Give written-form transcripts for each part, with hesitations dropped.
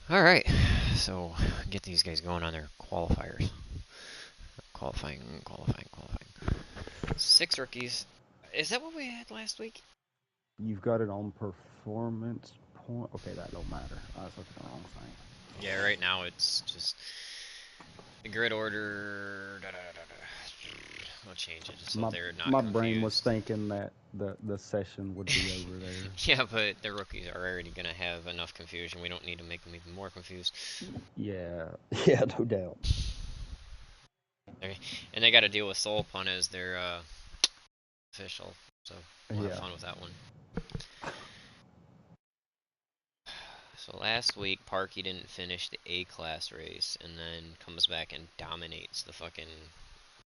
All right, so get these guys going on their qualifiers. Qualifying. 6 rookies. Is that what we had last week? You've got it on performance point. Okay, that don't matter. I was looking at the wrong thing. Yeah, right now it's just the grid order. Da, da, da, da. I'll change it just so My they're not my brain was confused. thinking that the session would be over there. Yeah, but the rookies are already gonna have enough confusion. We don't need to make them even more confused. Yeah, yeah, no doubt. Okay. And they got to deal with Soul Pun as their official, so we'll have Yeah. fun with that one. So last week, Parky didn't finish the A class race, and then comes back and dominates the fucking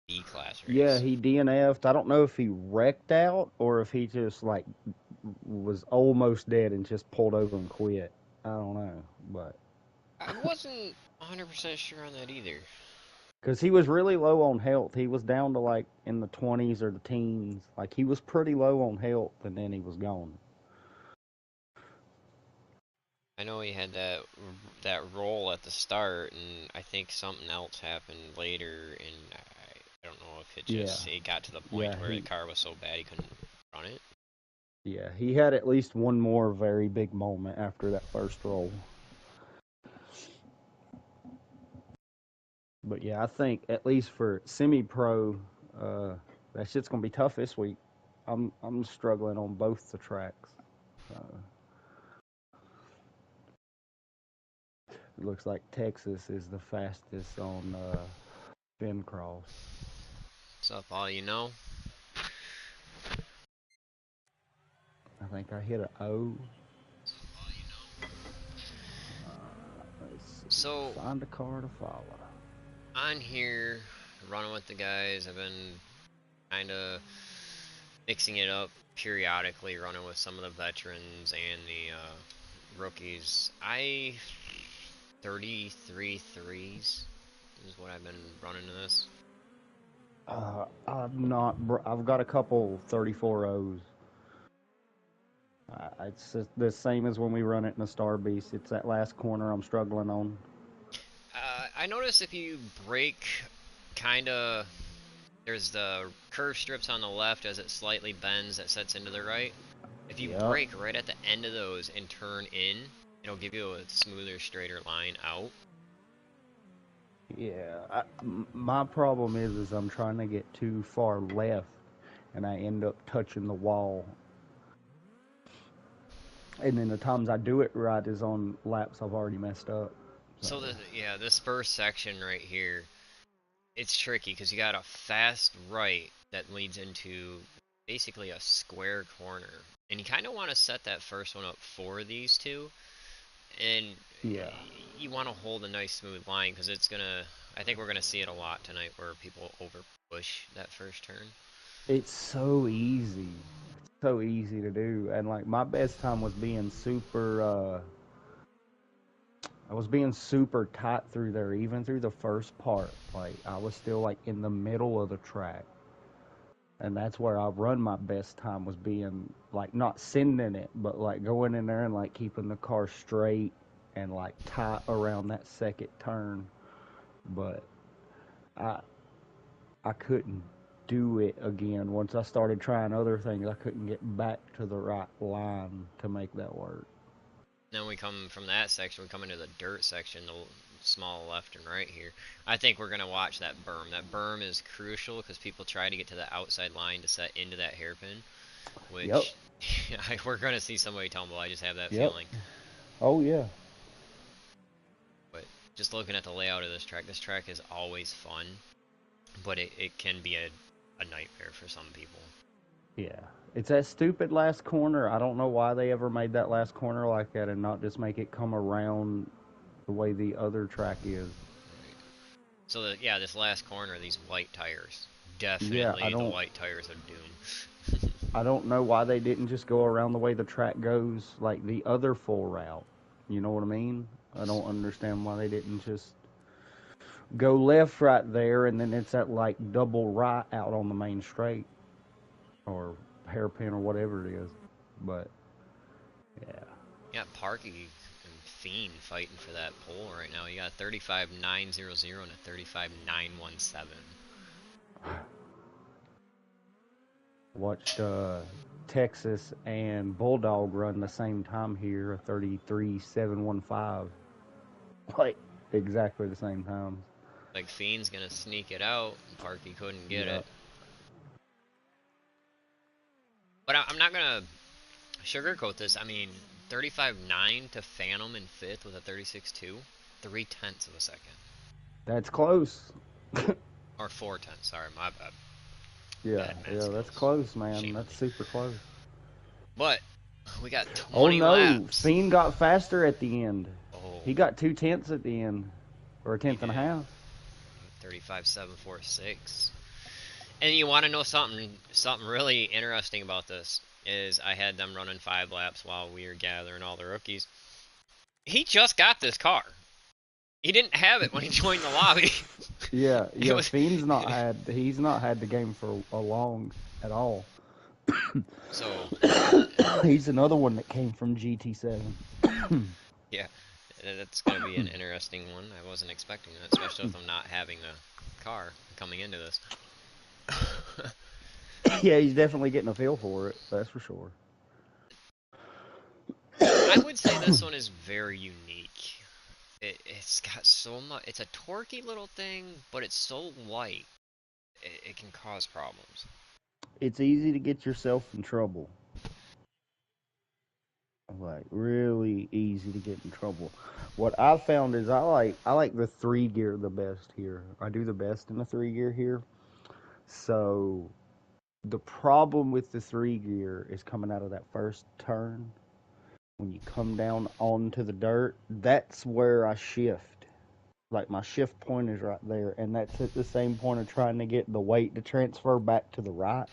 B class Yeah, race. he DNF'd. I don't know if he wrecked out or if he just like was almost dead and just pulled over and quit. I don't know, but I wasn't 100% sure on that either. because he was really low on health, he was down to like in the 20s or the teens. Like he was pretty low on health, and then he was gone. I know he had that roll at the start, and I think something else happened later, and I don't know if Yeah, it got to the yeah, point where the car was so bad he couldn't run it. yeah, he had at least one more very big moment after that first roll. But yeah, I think at least for semi-pro, uh, that shit's gonna be tough this week. I'm struggling on both the tracks. Uh, it looks like Texas is the fastest on Finn Cross. What's up, all you know? I think I hit a O. Let's see. So Find a car to follow. on here, running with the guys, I've been kind of mixing it up periodically, running with some of the veterans and the rookies. 33 threes is what I've been running to this. I'm not. I've got a couple 34 O's. It's the same as when we run it in the Star Beast. It's that last corner I'm struggling on. I noticed if you break, kind of, there's the curve strips on the left as it slightly bends that sets into the right. If you Yep. brake right at the end of those and turn in, it'll give you a smoother, straighter line out. Yeah. My problem is I'm trying to get too far left, and I end up touching the wall. And then the times I do it right is on laps I've already messed up. So So yeah, this first section right here, it's tricky because you got a fast right that leads into basically a square corner, and you kind of want to set that first one up for these two, and yeah, you want to hold a nice smooth line because it's gonna. I think we're gonna see it a lot tonight where people over push that first turn. it's so easy. It's so easy to do. And like my best time was being super. I was being super tight through there, even through the first part. Like I was still like in the middle of the track, and that's where I run my best time was being like not sending it, but like going in there and like keeping the car straight and like tight around that second turn. But I I couldn't do it again once I started trying other things. I couldn't get back to the right line to make that work. Then we come from that section, we come into the dirt section, the small left and right here. I think we're going to watch that berm. That berm is crucial because people try to get to the outside line to set into that hairpin, Yep. which we're going to see somebody tumble. I just have that Yep. feeling. Oh yeah. But just looking at the layout of this track is always fun, but it can be a nightmare for some people. Yeah. It's that stupid last corner. I don't know why they ever made that last corner like that and not just make it come around the way the other track is. Right. So, yeah, this last corner, these white tires. Yeah, Definitely the white tires are doomed. I don't know why they didn't just go around the way the track goes like the other full route. You know what I mean? I don't understand why they didn't just go left right there and then it's that like double right out on the main straight or hairpin or whatever it is. But yeah. Yeah, Parky in Fiend fighting for that pole right now. You got 35,900 and a 35,917. Watched Texas and Bulldog run the same time here, a 33,715. Like exactly the same times. Like Fiend's gonna sneak it out. Parky couldn't get Yeah. it. But I'm not gonna sugarcoat this. I mean, 35.9 to Phantom in fifth with a 36.2. 3/10 of a second. That's close. Or 4/10. Sorry, my bad. Yeah, Bad math yeah, that's skills. close, man. Shame on That's me. super close. But we got Oh 20 no, laps. Fiend got faster at the end. Oh, He got 2 tenths at the end, or a he tenth and a did. half. 35.746. And you want to know something really interesting about this is I had them running 5 laps while we were gathering all the rookies. He just got this car. He didn't have it when he joined the lobby. Yeah, It yeah. was Fiend's not had. He's not had the game for a long at all. so He's another one that came from GT7. yeah. That's gonna be an interesting one. I wasn't expecting that, especially with him not having a car coming into this. Yeah, he's definitely getting a feel for it. That's for sure. I would say this one is very unique. It's got so much. It's a torquey little thing, but it's so light. It can cause problems. It's easy to get yourself in trouble. Like really easy to get in trouble. What I found is I like the 3 gear the best here. I do the best in the 3 gear here. So the problem with the 3 gear is coming out of that first turn when you come down onto the dirt. That's where I shift. Like my shift point is right there, and that's at the same point of trying to get the weight to transfer back to the right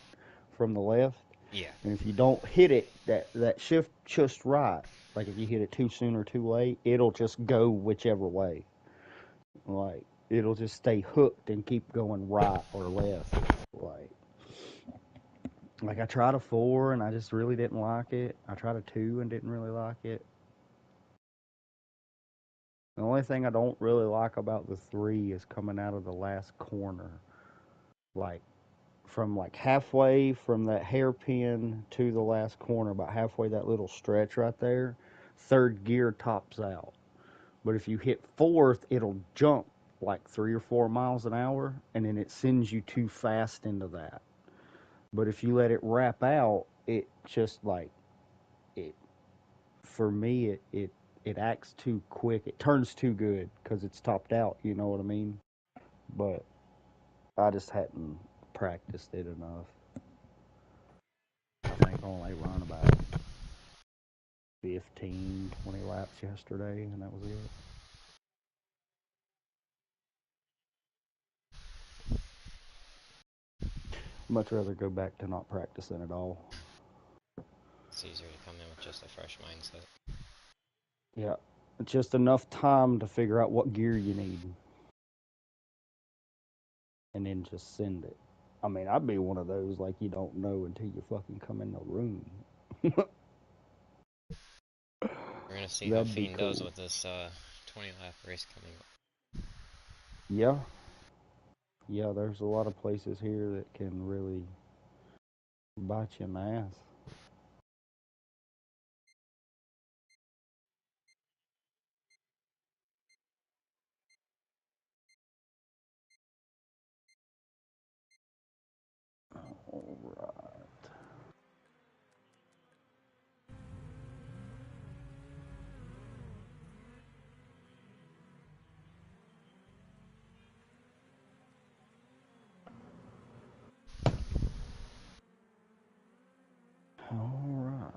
from the left. Yeah. And if you don't hit it, that shift just right, like if you hit it too soon or too late, it'll just go whichever way. Like it'll just stay hooked and keep going right or left. Like like I tried a 4 and I just really didn't like it. I tried a 2 and didn't really like it. The only thing I don't really like about the 3 is coming out of the last corner. Like from like halfway from that hairpin to the last corner, about halfway that little stretch right there, 3rd gear tops out. But if you hit fourth, it'll jump like 3 or 4 miles an hour, and then it sends you too fast into that. But if you let it wrap out, it just like it for me it acts too quick. It turns too good because it's topped out. You know what I mean? But I just hadn't practiced it enough. I think I only run about 15, 20 laps yesterday, and that was it. Much rather go back to not practicing at all. It's easier to come in with just a fresh mindset. Yeah, just enough time to figure out what gear you need, and then just send it. I mean, I'd be one of those like you don't know until you fucking come in the room. We're gonna see how That'd be Fiend does cool. with this 20 lap race coming up. Yeah, yeah. There's a lot of places here that can really bite you in the ass. All right. All right.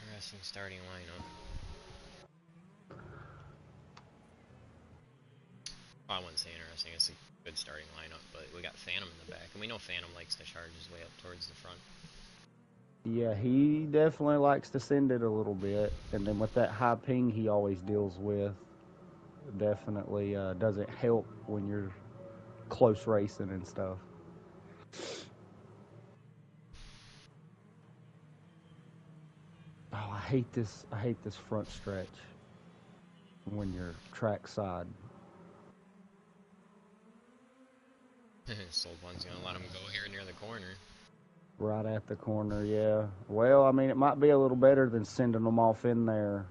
Interesting starting lineup. Well, I wouldn't say interesting. It's a good starting lineup, but we got Phantom in the back, and we know Phantom likes to charge his way up towards the front. Yeah, he definitely likes to send it a little bit, and then with that high ping he always deals with, definitely doesn't help when you're close racing and stuff. Oh, I hate this. I hate this front stretch when you're trackside. Sold one's gonna let him go here near the corner. Right at the corner, yeah. Well, I mean, it might be a little better than sending them off in there.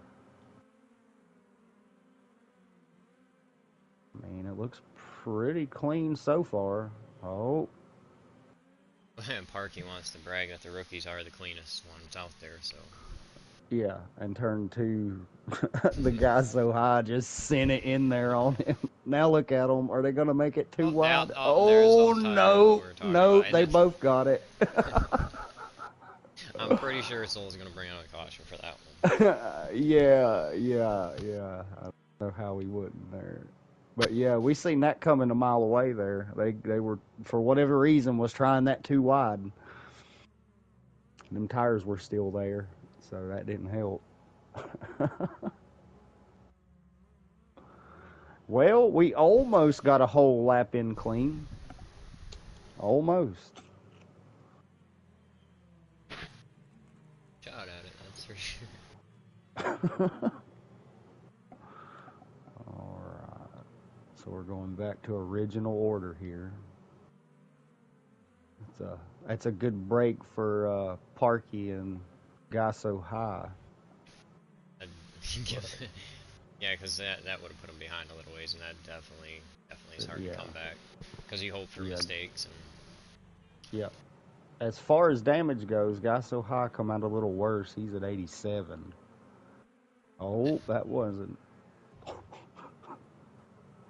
I mean, it looks pretty clean so far. Oh, And Parky wants to brag that the rookies are the cleanest ones out there, so. yeah. And turn two, the guy so high just sent it in there on him. Now look at them. Are they going to make it too Oh, now, wide? oh, there's Oh, those tires that we no. were talking No, about. And they both got it. I'm pretty sure Soul's gonna bring out a caution for that one. Yeah, yeah, yeah. I don't know how we wouldn't there. But yeah, we seen that coming a mile away there. They were, for whatever reason, was trying that too wide. Them tires were still there, so that didn't help. Well, we almost got a whole lap in clean. Almost. Shot at it, that's for sure. All right. So we're going back to original order here. That's a good break for Parky and Guy So High. I'd yeah, because that would have put him behind a little ways, and that definitely is hard to Yeah, come back. Because you hope for yeah, mistakes, and yeah. As far as damage goes, Guy So High come out a little worse. He's at 87. Oh, that wasn't.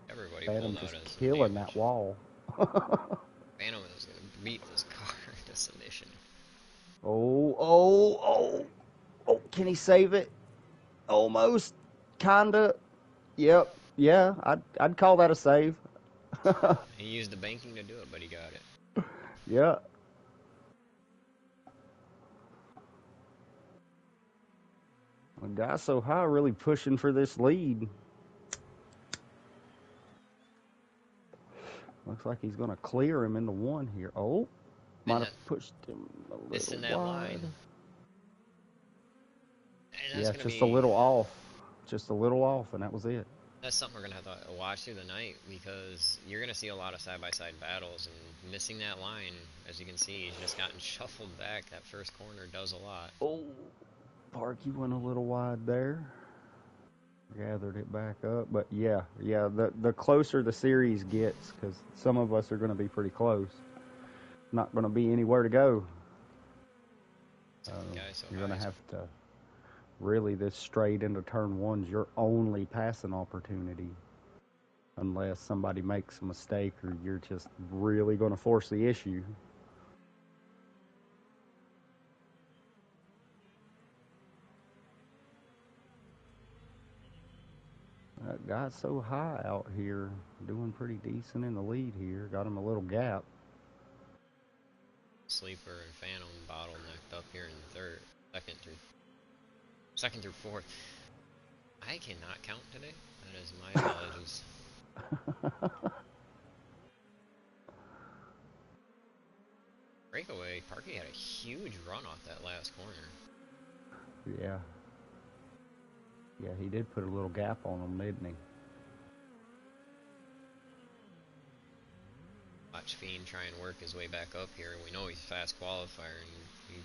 everybody Phantom pulled out just as some killing that damage. wall. Phantom is going to beat this car to submission. Oh, oh, oh. Oh, can he save it? Almost. Kinda. Yep. Yeah, I'd call that a save. He used the banking to do it, but he got it. Yeah. The guy so high really pushing for this lead. Looks like he's going to clear him into one here. Oh, might And have that, pushed him a this little in that wide. line. And that's Yeah, going to just a be little off. Just a little off, and that was it. that's something we're gonna have to watch through the night because you're gonna see a lot of side-by-side battles, and missing that line, as you can see, he's just gotten shuffled back. That first corner does a lot. Oh, Parky went a little wide there. Gathered it back up, but yeah. The closer the series gets, because some of us are going to be pretty close. Not going to be anywhere to go. Second guy so You're going high. to have to really this straight into turn one's your only passing opportunity, unless somebody makes a mistake or you're just really going to force the issue. That guy's so high out here, doing pretty decent in the lead here. Got him a little gap. Sleeper and Phantom bottlenecked up here in third, second through fourth. I cannot count today. That is my apologies. Breakaway. Parky had a huge run off that last corner. Yeah. Yeah, he did put a little gap on him, didn't he? Watch Fiend try and work his way back up here. We know he's a fast qualifier, and he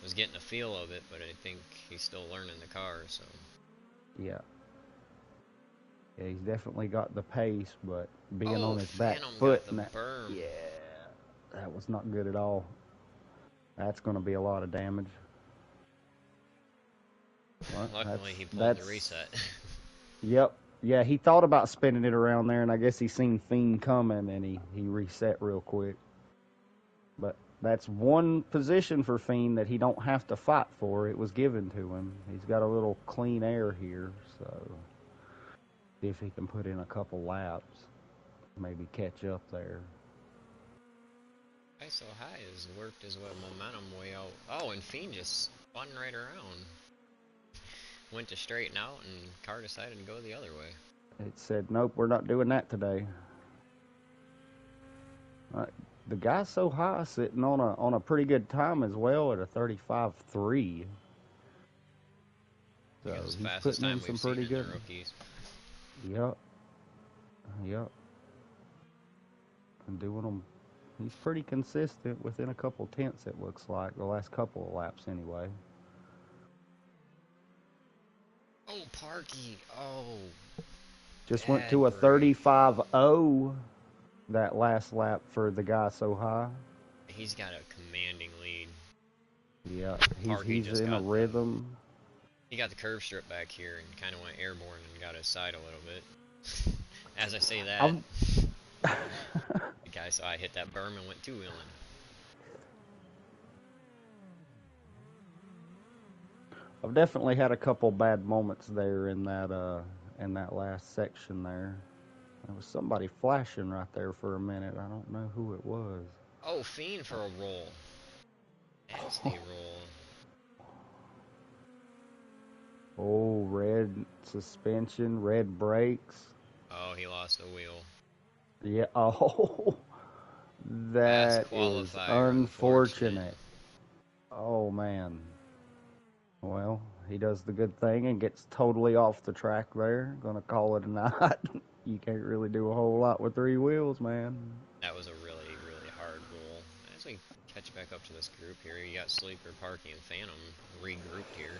was getting a feel of it, but I think he's still learning the car, so. Yeah. Yeah, he's definitely got the pace, but being Oh, on his back Phantom foot, got the and that, berm. yeah, that was not good at all. That's going to be a lot of damage. Well, Luckily, he pulled the that's reset. Yep. Yeah, he thought about spinning it around there, and I guess he seen Fiend coming, and he reset real quick. But that's one position for Fiend that he don't have to fight for. It was given to him. He's got a little clean air here, so see if he can put in a couple laps, maybe catch up there. Guy so high has worked his momentum way out. Oh, and Fiend just spun right around. Went to straighten out, and car decided to go the other way. It said, nope, we're not doing that today. Uh, the guy's so high, sitting on a pretty good time as well at a 35.3. I think So it's the he's fastest putting in time we've some seen pretty in the good. rookies. Yep, yep. And doing them. He's pretty consistent within a couple tenths. It looks like the last couple of laps anyway. Oh, Parky. Oh, Just went bad to a break. 35.0 that last lap for the guy so high. He's got a commanding lead. Yeah, Parky he's just in a got the rhythm. he got the curve strip back here and kind of went airborne and got his side a little bit. As I say that, I've the guy saw I hit that berm and went two wheeling. I've definitely had a couple bad moments there in that last section there. There was somebody flashing right there for a minute. I don't know who it was. Oh, Fiend for a roll. Nasty roll. Oh, red suspension, red brakes. Oh, he lost a wheel. Yeah. Oh, Fast that is qualifier, unfortunate. unfortunate. Oh man. Well, he does the good thing and gets totally off the track there. Gonna call it a night. You can't really do a whole lot with three wheels, man. That was a really, really hard roll. As we catch back up to this group here, you got Sleeper, Parky, and Phantom regrouped here.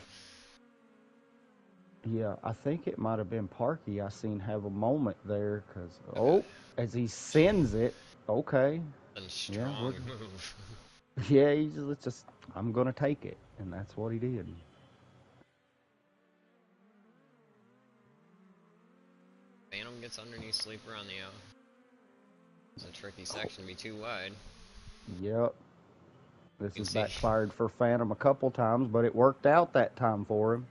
Yeah, I think it might have been Parky I seen have a moment there because, Okay. oh, as he sends it, okay. A Yeah, strong move. yeah, just, I'm going to take it. And that's what he did. Phantom gets underneath Sleeper on the It's a tricky section to be too wide. Yep. You This can has see backfired for Phantom a couple times, but it worked out that time for him.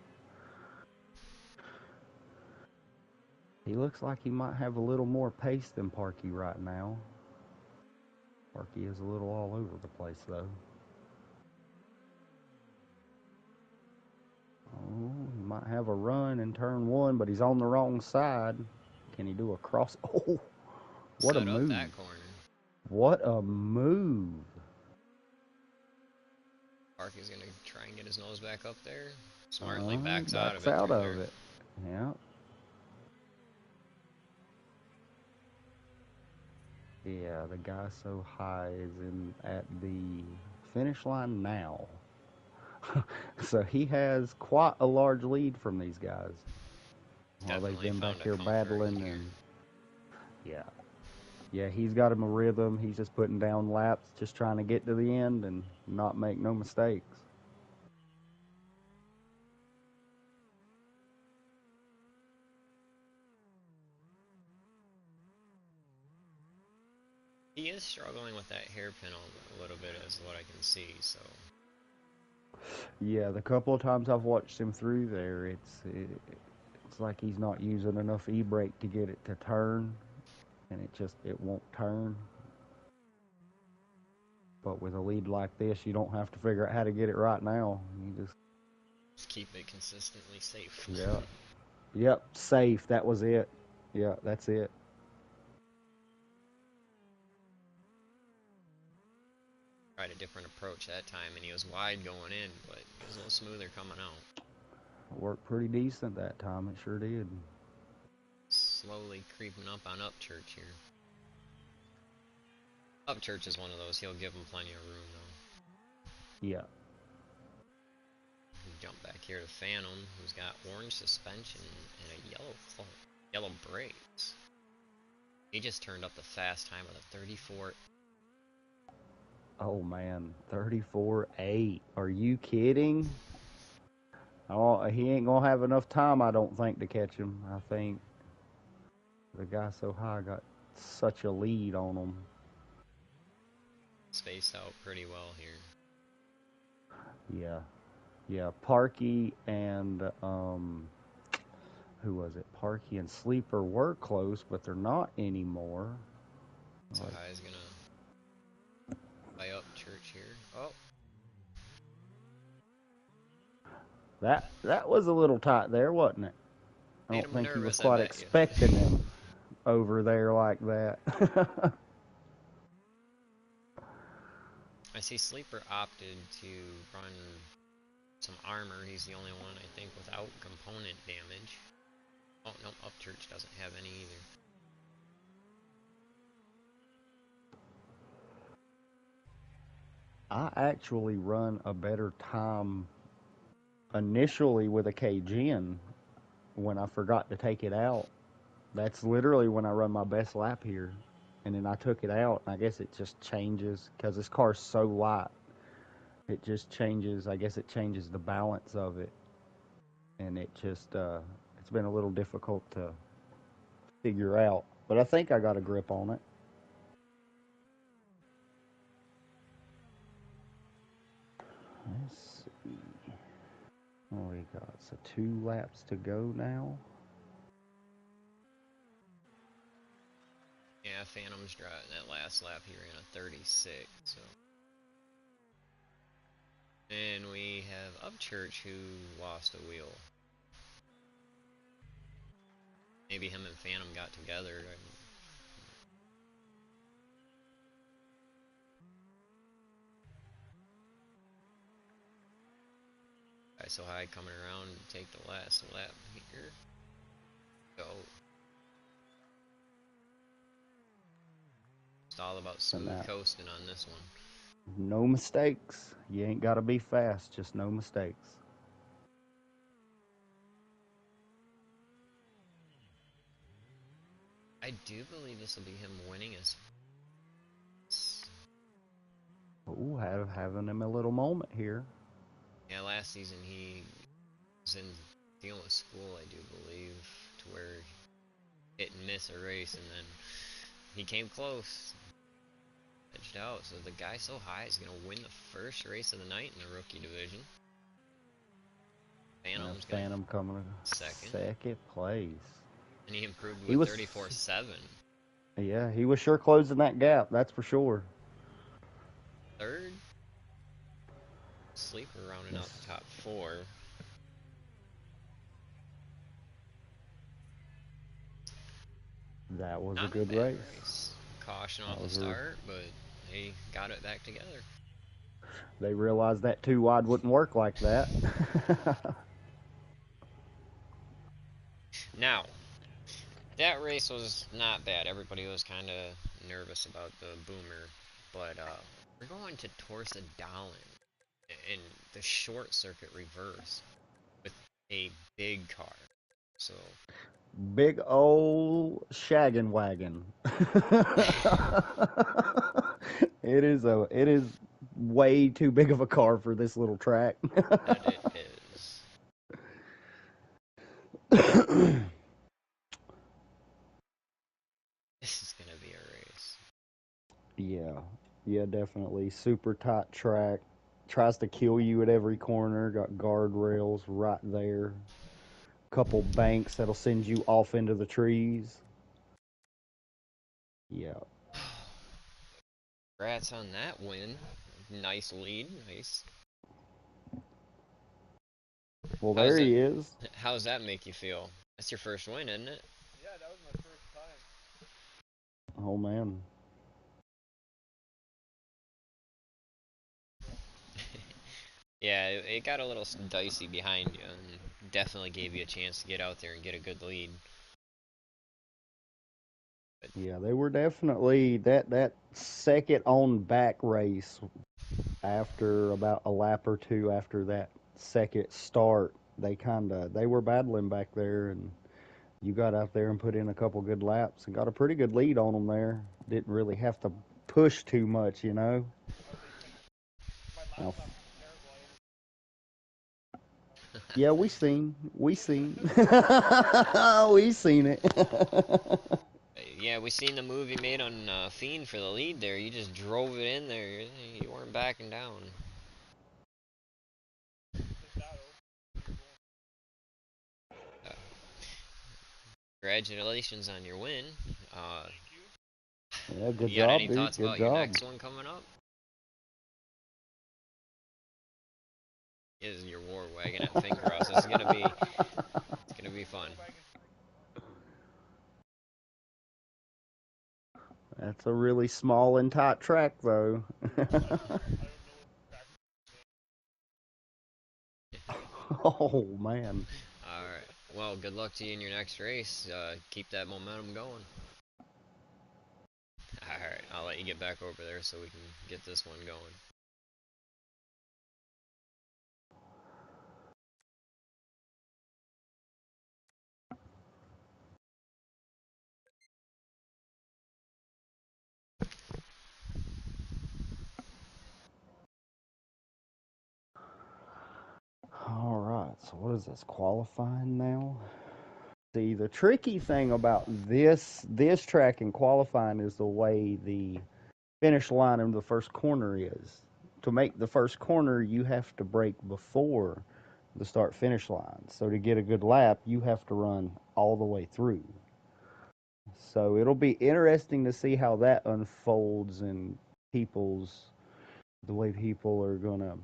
He looks like he might have a little more pace than Parky right now. Parky is a little all over the place, though. Oh, he might have a run in turn one, but he's on the wrong side. Can he do a cross? Oh, what a set up move. that corner. What a move. Parky's gonna try and get his nose back up there. Smartly backs out of Backs it out through of there. it. Yeah. Yeah, the guy so high is in at the finish line now. So he has quite a large lead from these guys. While they've Definitely been back found a here comfort battling here. and yeah. Yeah, he's got him a rhythm. He's just putting down laps, just trying to get to the end and not make no mistakes. He is struggling with that hairpin a little bit, as what I can see. So Yeah, the couple of times I've watched him through there, it's like he's not using enough e-brake to get it to turn, and it won't turn. But with a lead like this, you don't have to figure out how to get it right now. You just keep it consistently safe. yeah, yep, safe. That was it. Yeah, that's it. Tried a different approach that time, and he was wide going in, but it was a little smoother coming out. Worked pretty decent that time. It sure did. Slowly creeping up on Upchurch here. Upchurch is one of those, he'll give him plenty of room though. Yeah. We jump back here to Phantom, who's got orange suspension and a yellow brakes. He just turned up the fast time with a 34. Oh man, 34.8. Are you kidding? Oh, he ain't gonna have enough time, I don't think, to catch him. I think the guy so high got such a lead on him. Spaced out pretty well here. Yeah, yeah. Parky and who was it? Parky and Sleeper were close, but they're not anymore. So Like High's gonna buy Upchurch here. Oh, that was a little tight there, wasn't it? I made don't him think he was nervous, I quite bet you. expecting him over there like that. I see Sleeper opted to run some armor. He's the only one, I think, without component damage. Oh, no, Upchurch doesn't have any either. I actually run a better time initially with a K-Gen when I forgot to take it out. That's literally when I run my best lap here. And then I took it out, and I guess it just changes because this car's so light. It just changes. I guess it changes the balance of it, and it's been a little difficult to figure out. But I think I got a grip on it. Let's see. What we got? So 2 laps to go now. Yeah, Phantom's driving that last lap here in a 36, so. And we have Upchurch who lost a wheel. Maybe him and Phantom got together. So high coming around to take the last lap here. Go. It's all about smooth coasting on this one. No mistakes. You ain't got to be fast, just no mistakes. I do believe this will be him winning his. Ooh, having him a little moment here. Yeah, last season he was in dealing with school, I do believe, to where he hit and miss a race, and then he came close, edged out. So the guy so high is going to win the first race of the night in the rookie division. Phantom's Phantom coming second place. And he improved with 34.7. Yeah, he was sure closing that gap, that's for sure. Third, Sleeper rounding out the top 4. That was a good race. Caution off the start, but they got it back together. They realized that too wide wouldn't work like that. Now, that race was not bad. Everybody was kind of nervous about the boomer, but we're going to Torsa Dallin in the short circuit reverse with a big car. So big old shaggin' wagon. It is way too big of a car for this little track. that it is. This is gonna be a race. Yeah, definitely. Super tight track. Tries to kill you at every corner. Got guardrails right there. Couple banks that'll send you off into the trees. Yeah. Congrats on that win. Nice lead. Nice. Well, there he is. How does that make you feel? That's your first win, isn't it? Yeah, that was my first time. Oh, man. Yeah, it got a little dicey behind you, and definitely gave you a chance to get out there and get a good lead. But yeah, they were definitely that second on back race after about a lap or two after that second start. They were battling back there, and you got out there and put in a couple good laps and got a pretty good lead on them there. Didn't really have to push too much, you know. Yeah, we seen we seen it. Yeah, we seen the movie made on Fiend for the lead there. You just drove it in there. You weren't backing down. Congratulations on your win. Yeah, good you got job, any dude. thoughts Good about job. your next one coming up? Is your war wagon at Fingross? It's gonna be fun. That's a really small and tight track, though. I don't know what track. Oh man. All right. Well, good luck to you in your next race. Keep that momentum going. All right. I'll let you get back over there so we can get this one going. All right. So what is this qualifying now? See, the tricky thing about this track and qualifying is the way the finish line in the first corner is. To make the first corner, you have to brake before the start finish line. So to get a good lap, you have to run all the way through. So it'll be interesting to see how that unfolds and people's the way people are gonna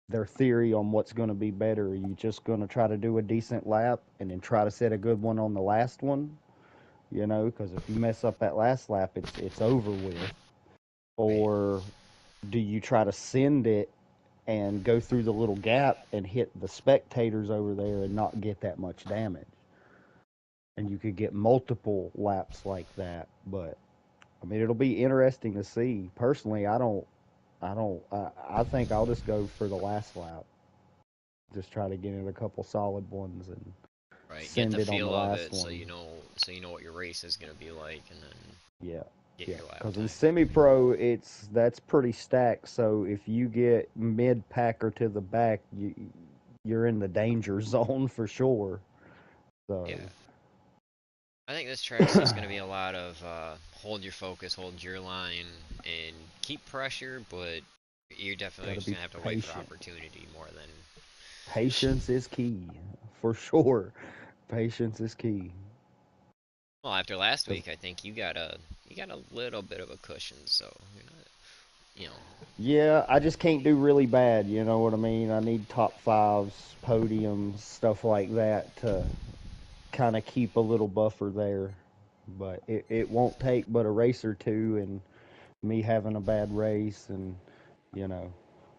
their theory on what's gonna be better. Are you just gonna try to do a decent lap and then try to set a good one on the last one? You know, because if you mess up that last lap, it's over with. Right. Or do you try to send it and go through the little gap and hit the spectators over there and not get that much damage? And you could get multiple laps like that, but I mean, it'll be interesting to see. Personally, I think I'll just go for the last lap. Just try to get in a couple solid ones and Right. Get send the it on the feel of last it one. so you know what your race is gonna be like, and then Yeah, get yeah. your lap Because in time. semi-pro, that's pretty stacked. So if you get mid-pack or to the back, you're in the danger zone for sure. So Yeah. I think this track's just going to be a lot of hold your focus, hold your line, and keep pressure, but you're definitely gotta just be going to have to wait for patient. opportunity more than. Patience is key, for sure. Patience is key. Well, after last 'Cause week, I think you got a little bit of a cushion, so you're not, you know, yeah, I just can't do really bad. You know what I mean? I need top fives, podiums, stuff like that to kind of keep a little buffer there. But it won't take but a race or two and me having a bad race and, you know,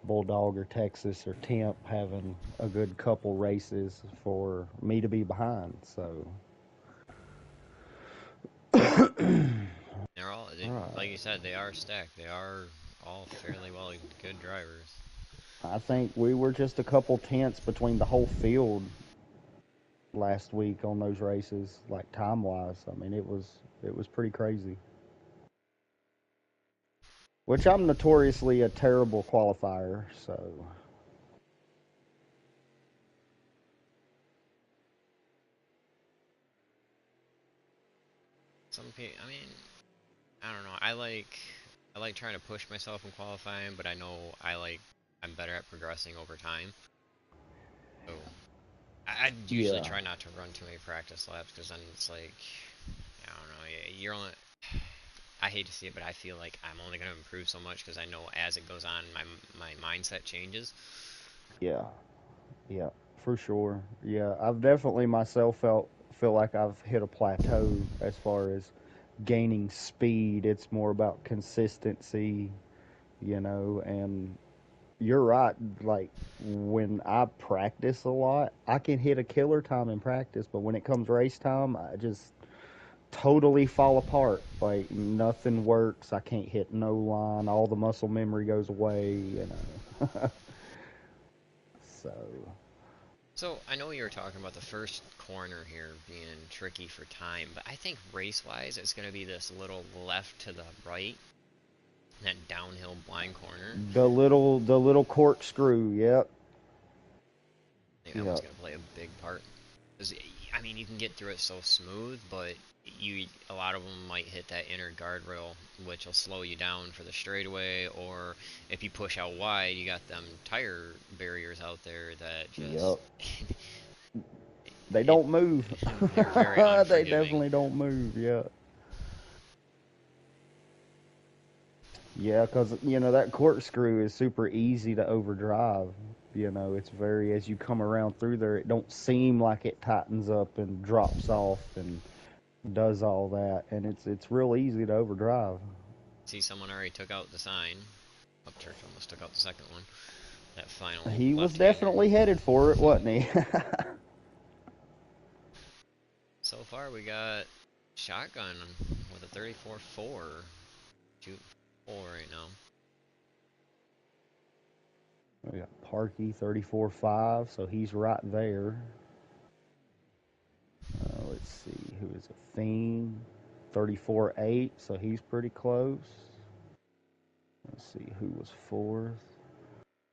Bulldog or Texas or Temp having a good couple races for me to be behind. So, they're all like right. you said, they are stacked. They are all fairly well good drivers. I think we were just a couple tenths between the whole field last week on those races, like time wise. I mean, it was pretty crazy. Which I'm notoriously a terrible qualifier, so Some people, I mean, I don't know. I like trying to push myself in qualifying, but I know I'm better at progressing over time. So I usually yeah, try not to run too many practice laps because then it's like I don't know. You're only. I hate to see it, but I feel like I'm only going to improve so much because I know as it goes on, my mindset changes. yeah, yeah, for sure. Yeah, I've definitely myself feel like I've hit a plateau as far as gaining speed. It's more about consistency, and you're right. Like when I practice a lot, I can hit a killer time in practice, but when it comes race time, I just totally fall apart. Like nothing works. I can't hit no line. All the muscle memory goes away. So So I know you were talking about the first corner here being tricky for time, but I think race-wise, it's going to be this little left to the right, that downhill blind corner. the little corkscrew. Yep. I think that one's Yep. going to play a big part. 'Cause, I mean, you can get through it so smooth, but a lot of them might hit that inner guardrail, which will slow you down for the straightaway. Or if you push out wide, you got them tire barriers out there that just Yep. They it don't move. they're very They unforgiving. definitely don't move. Yeah. Yeah, because that corkscrew is super easy to overdrive. It's very as you come around through there, it don't seem like it tightens up and drops off and does all that, and it's real easy to overdrive. See, someone already took out the sign. Oh, Church almost took out the second one. That final He was left-hander. definitely headed for it, wasn't he? So far, we got shotgun with a 34-4. Shooting 4 right now. We got Parky 34-5, so he's right there. Let's see, who is a Fiend 34-8, so he's pretty close. Let's see who was fourth.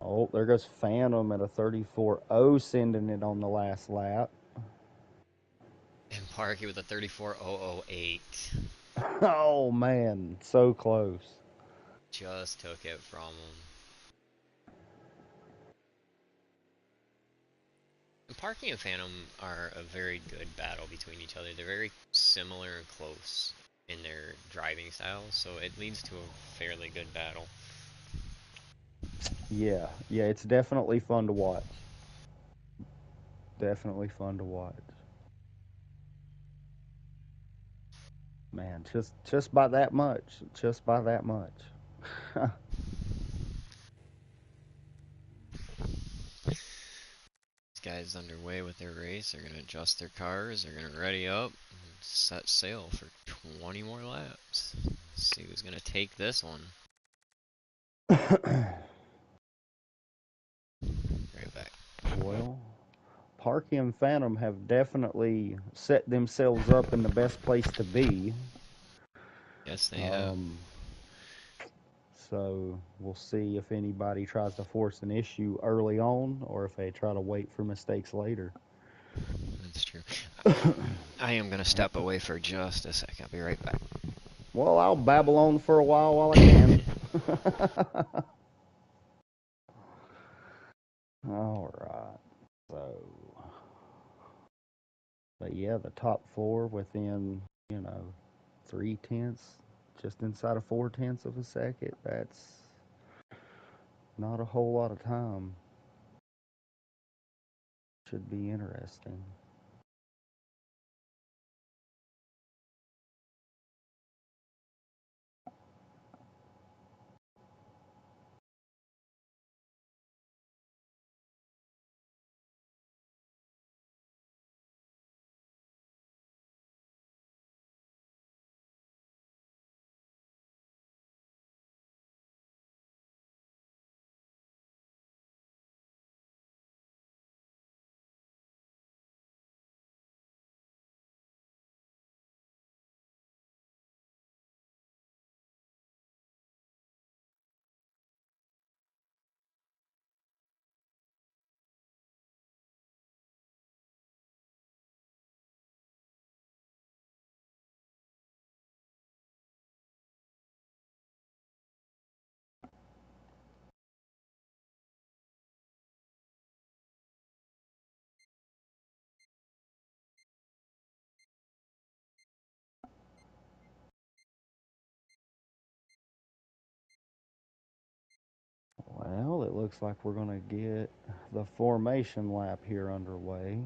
Oh, there goes Phantom at a 34-0, sending it on the last lap. And Parky with a 34-008. Oh man, so close. Just took it from him. Parky and Phantom are a very good battle between each other. They're very similar and close in their driving styles, so it leads to a fairly good battle. Yeah, it's definitely fun to watch. Definitely fun to watch. Man, just by that much. Just by that much. These guys underway with their race. They're going to adjust their cars. They're going to ready up and set sail for 20 more laps. Let's see who's going to take this one. Right back. Well, Parky and Phantom have definitely set themselves up in the best place to be. Yes, they have. So we'll see if anybody tries to force an issue early on or if they try to wait for mistakes later. That's true. I am going to step away for just a second. I'll be right back. Well, I'll babble on for a while I can. All right. So, but yeah, the top four within, 3/10, just inside of 4/10 of a second. That's not a whole lot of time. Should be interesting. Well, it looks like we're going to get the formation lap here underway.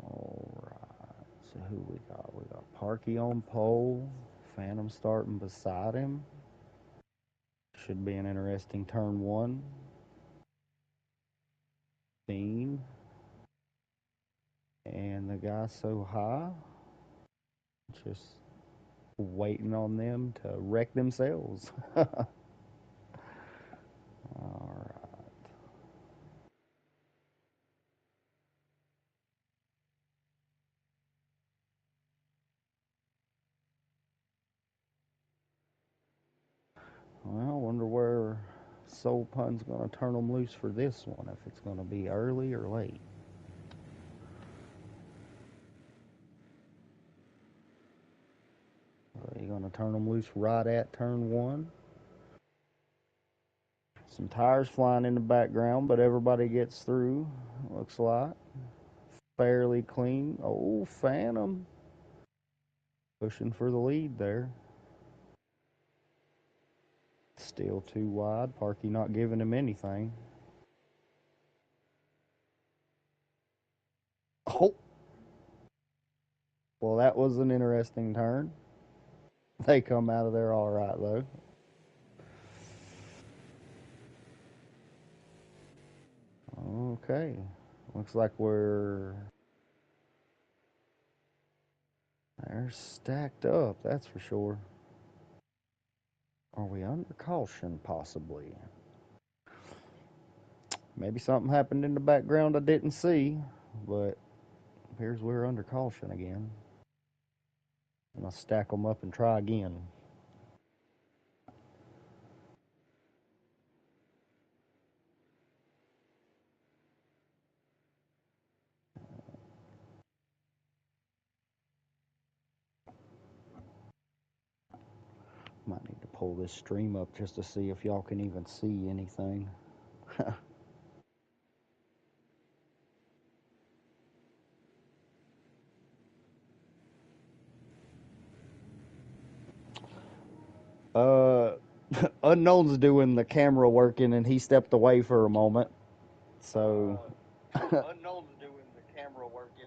All right. So who we got? We got Parky on pole. Phantom starting beside him. Should be an interesting turn one. Theme. And the guy so high. Just waiting on them to wreck themselves. All right. Well, I wonder where Soul Pun's going to turn them loose for this one, if it's going to be early or late. Are you going to turn them loose right at turn one? Some tires flying in the background, but everybody gets through, looks like. Fairly clean. Oh, Phantom pushing for the lead there. Still too wide. Parky not giving him anything. Oh, Well, that was an interesting turn. They come out of there all right, though. Okay. Looks like they're stacked up, that's for sure. Are we under caution, possibly? Maybe something happened in the background I didn't see, but appears we're under caution again. And I'll stack them up and try again. Might need to pull this stream up just to see if y'all can even see anything. uh, Unknown's doing the camera working, and he stepped away for a moment. So, Unknown's doing the camera working.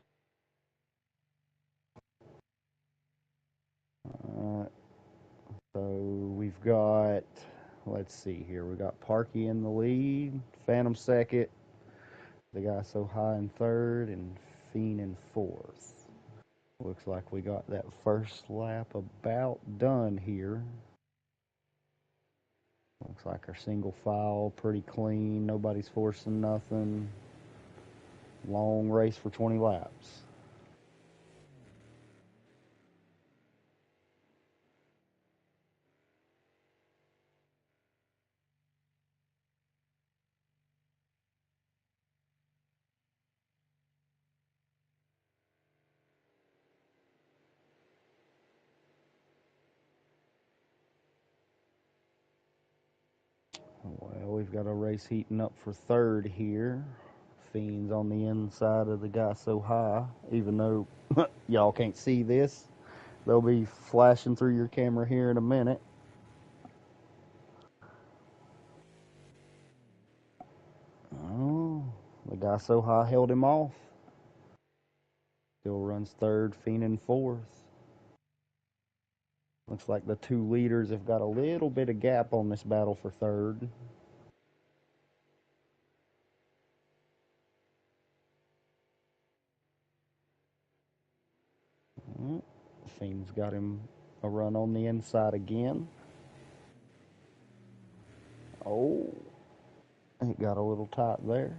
uh, so we've got. Let's see here. We got Parky in the lead, Phantom second, the guy so high in third, and Fiend in fourth. Looks like we got that first lap about done here. Looks like our single file pretty clean. Nobody's forcing nothing. Long race for 20 laps. Well, we've got a race heating up for third here. Fiend's on the inside of the guy so high. Even though y'all can't see this, they'll be flashing through your camera here in a minute. Oh, the guy so high held him off. Still runs third, Fiend in fourth. Looks like the two leaders have got a little bit of gap on this battle for third. Fiend's got him a run on the inside again. Oh, it got a little tight there.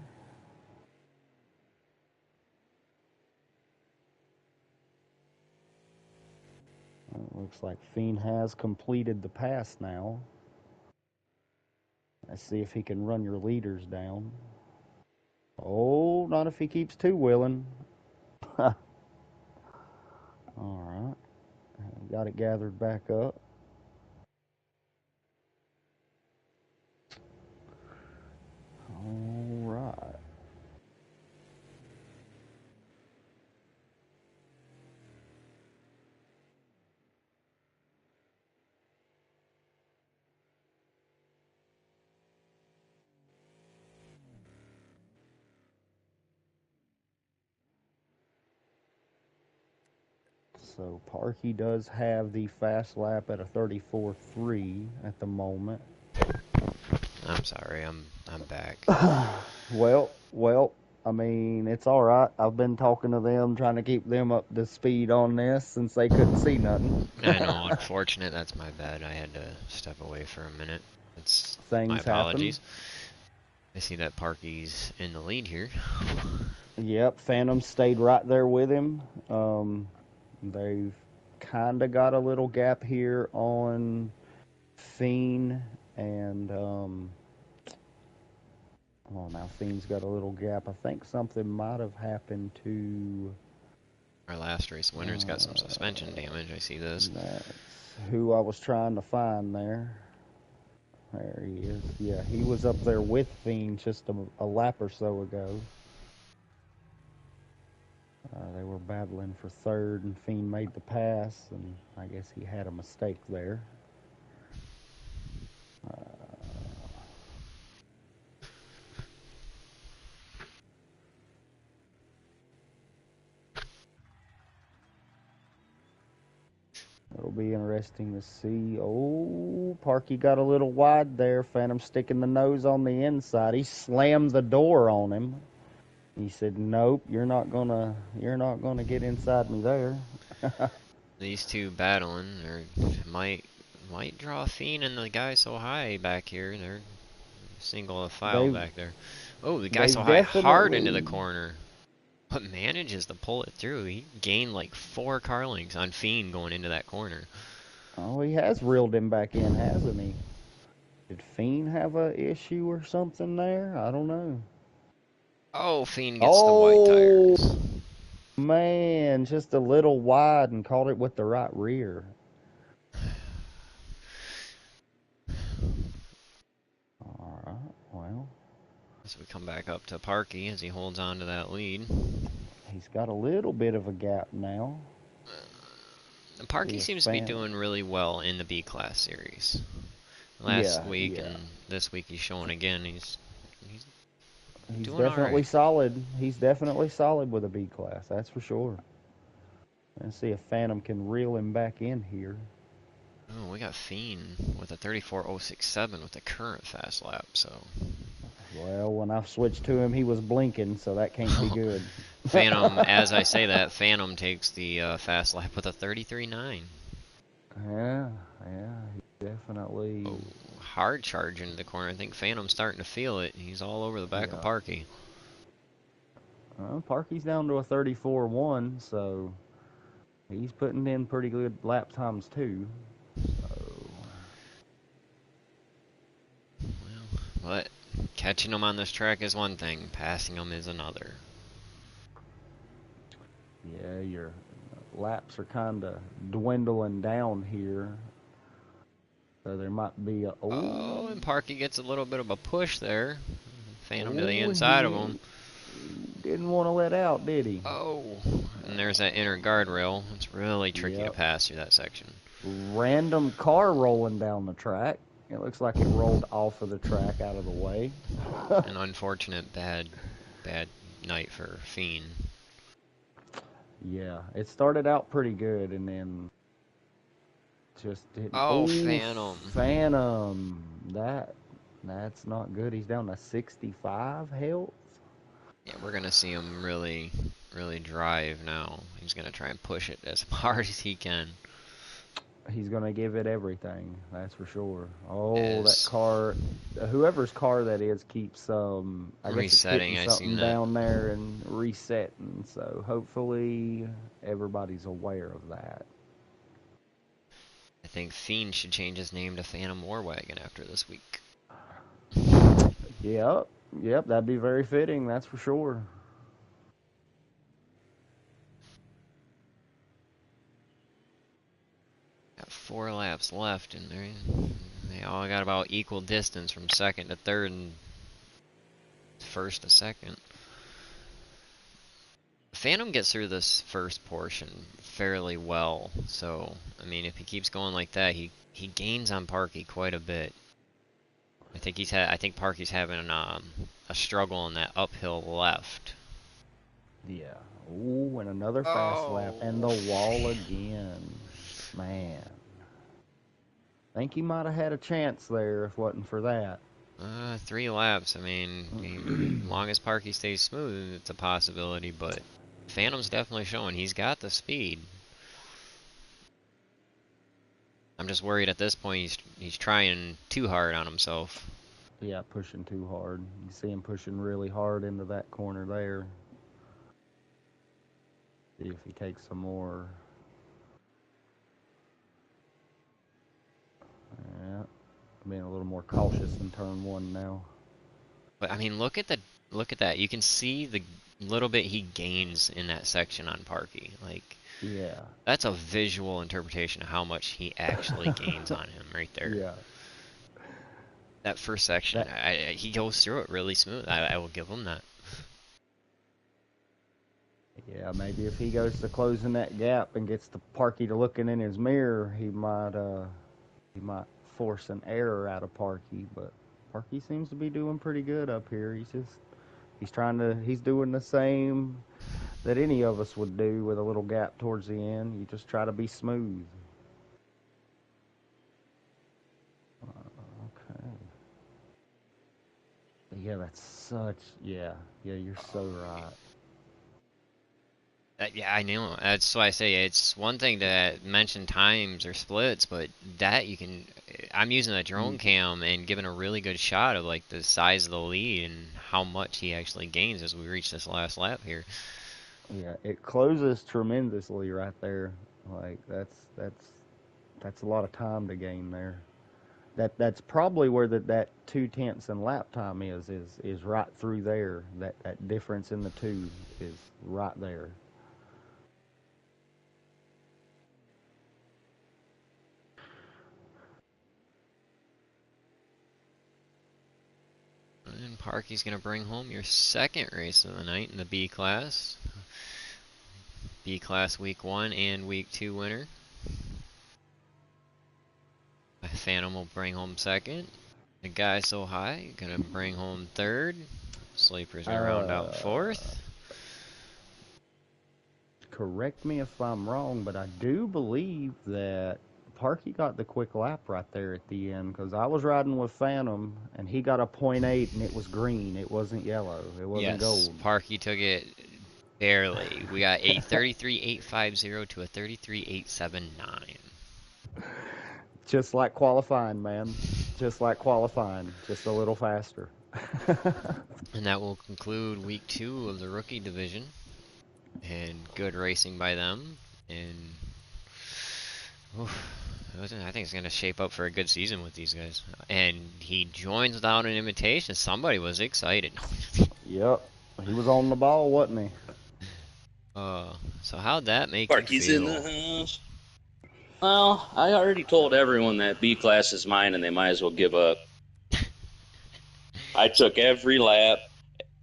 It looks like Fiend has completed the pass now. Let's see if he can run your leaders down. Oh, not if he keeps two wheeling. All right. Got it gathered back up. All right. So Parky does have the fast lap at a 34.3 at the moment. I'm sorry, I'm back. Well, I mean, it's all right. I've been talking to them, trying to keep them up to speed on this since they couldn't see nothing. I know, unfortunate, that's my bad. I had to step away for a minute. It's my Things happen. apologies. I see that Parky's in the lead here. Yep, Phantom stayed right there with him. They've kind of got a little gap here on Fiend and well, now Fiend's got a little gap. I think something might have happened to. Our last race winner's got some suspension damage. I see this. That's who I was trying to find there. There he is. Yeah, he was up there with Fiend just a lap or so ago. They were battling for third, and Fiend made the pass, and I guess he had a mistake there. It'll be interesting to see. Oh, Parky got a little wide there. Phantom sticking the nose on the inside. He slammed the door on him. He said, "Nope, you're not gonna get inside me there." These two battling, or might draw a fiend, and the guy so high back here. They're single file They've back there. Oh, the guy so they've high, hard into the definitely. corner, but manages to pull it through. He gained like 4 car lengths on fiend going into that corner. Oh, he has reeled him back in, hasn't he? Did Fiend have a issue or something there? I don't know. Oh, fiend gets the white Oh tires. man, just a little wide and caught it with the right rear. All right, well, So we come back up to Parky as he holds on to that lead. he's got a little bit of a gap now. See Parky if seems to be Phantom. doing really well in the B class series. Last Yeah, week yeah. and this week he's showing again. He's He's doing all definitely right. solid. He's definitely solid with a B class, that's for sure. Let's see if Phantom can reel him back in here. Oh, we got Fiend with a 34.067 with the current fast lap. So Well, when I switched to him, he was blinking, so that can't be good. Phantom, as I say that, Phantom takes the fast lap with a 33.9. Yeah, yeah, he definitely. Oh, hard charge into the corner. I think Phantom's starting to feel it. He's all over the back of Yeah. Parky. Parky's down to a 34-1, so he's putting in pretty good lap times too. So But catching him on this track is one thing, passing him is another. yeah, your laps are kind of dwindling down here. So there might be a Oh, and Parky gets a little bit of a push there. Phantom to the oh inside of him. he didn't want to let out, did he? Oh, and there's that inner guardrail. It's really tricky to Yep. pass through that section. Random car rolling down the track. It looks like it rolled off of the track out of the way. An unfortunate bad night for Fiend. Yeah, it started out pretty good and then just didn't. Oh, Oh, Phantom. Phantom. That's not good. He's down to 65 health. Yeah, we're gonna see him really drive now. He's gonna try and push it as hard as he can. He's gonna give it everything. That's for sure. Oh, that As car. Whoever's car that is keeps. I guess it's hitting resetting, I seen something that. down there and resetting. So hopefully everybody's aware of that. I think Fiend should change his name to Phantom Warwagon after this week. Yep. Yep. That'd be very fitting. That's for sure. Got 4 laps left, and they all got about equal distance from second to third and first to second. Phantom gets through this first portion fairly well, so I mean, if he keeps going like that, he gains on Parky quite a bit. I think Parky's having a struggle in that uphill left. Yeah. Ooh, and another fast lap and Oh, the wall again. Man. Think he might have had a chance there if it wasn't for that. 3 laps. I mean, as long as Parky stays smooth, it's a possibility. But Phantom's definitely showing he's got the speed. I'm just worried at this point he's trying too hard on himself. Yeah, pushing too hard. You see him pushing really hard into that corner there. See if he takes some more. Yeah, being a little more cautious in turn one now. But I mean, look at that. You can see the little bit he gains in that section on Parky. Like Yeah. that's a visual interpretation of how much he actually gains on him right there. Yeah. That first section, That he goes through it really smooth. I will give him that. yeah, maybe if he goes to closing that gap and gets the Parky to looking in his mirror, he might force an error out of Parky, but Parky seems to be doing pretty good up here. He's doing the same that any of us would do with a little gap towards the end. You just try to be smooth. Yeah, that's such. Yeah, yeah, you're so right. Yeah, I know. That's why I say it's one thing to mention times or splits, but that you can. I'm using a drone Mm, cam and giving a really good shot of like the size of the lead and how much he actually gains as we reach this last lap here. yeah, it closes tremendously right there. Like that's a lot of time to gain there. That's probably where that 2/10 in lap time is right through there. That difference in the two is right there. And Parky's gonna bring home your second race of the night in the B class. B class week 1 and week 2 winner. Phantom will bring home second. The guy so high gonna bring home third. Sleeper's gonna round out Uh, fourth. Correct me if I'm wrong, but I do believe that Parky got the quick lap right there at the end because I was riding with Phantom and he got a .8 and it was green. It wasn't yellow. It wasn't Yes, gold. Parky took it barely. We got a 33.850 to a 33.879. Just like qualifying, man. Just like qualifying. Just a little faster. And that will conclude week 2 of the rookie division. And good racing by them. And oof, I think it's going to shape up for a good season with these guys. And he joins without an invitation. Somebody was excited. Yep. He was on the ball, wasn't he? So how'd that make you Parky's in the feel? house. Well, I already told everyone that B class is mine and they might as well give up. I took every lap,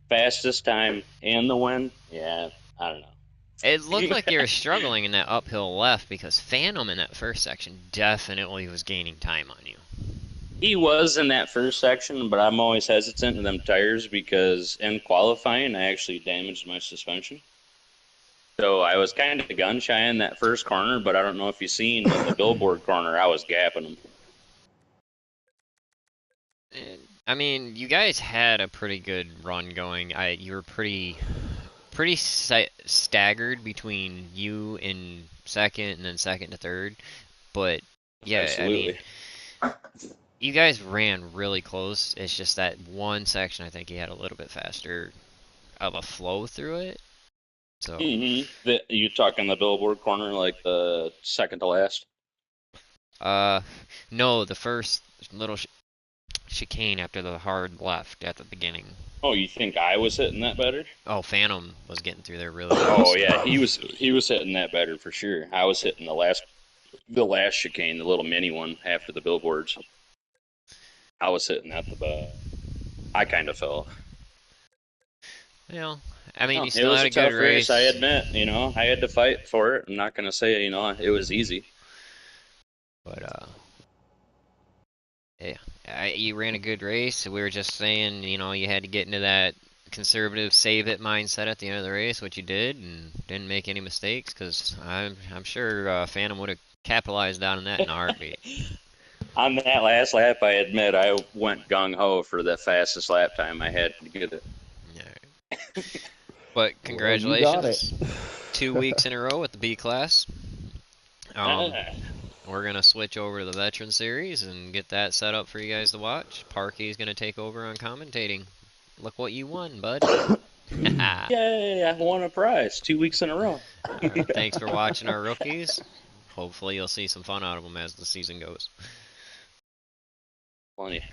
fastest time, and the win. Yeah, I don't It looked know. like you were struggling in that uphill left because Phantom in that first section definitely was gaining time on you. He was in that first section, but I'm always hesitant in them tires because in qualifying, I actually damaged my suspension. So I was kind of gun shy in that first corner, but I don't know if you've seen in the billboard corner, I was gapping him. I mean, you guys had a pretty good run going. You were pretty staggered between you and second, and then second to third. But yeah, I mean, Absolutely. you guys ran really close. It's just that one section I think you had a little bit faster of a flow through it. So, You talking the billboard corner, like the second to last? uh, no, the first little chicane after the hard left at the beginning. Oh, you think I was hitting that better? Oh, Phantom was getting through there really good Oh also. yeah, he was hitting that better for sure. I was hitting the last chicane, the little mini one after the billboards. I was hitting at the I kind of fell. Well, I mean, No, you it still was had a a good tough race. I race, admit. I had to fight for it. I'm not gonna say it was easy. but yeah, you ran a good race. We were just saying, you had to get into that conservative save it mindset at the end of the race, which you did, and didn't make any mistakes. Because I'm sure Phantom would have capitalized on that in a heartbeat. On that last lap, I admit I went gung ho for the fastest lap time. I had to get it. Yeah. But Well, you got it. congratulations, 2 weeks in a row with the B class. Um, Ah, we're gonna switch over to the Veteran Series and get that set up for you guys to watch. Parky's gonna take over on commentating. Look what you won, bud. yay! I won a prize 2 weeks in a row. Thanks for watching our rookies. Hopefully you'll see some fun out of them as the season goes. Plenty.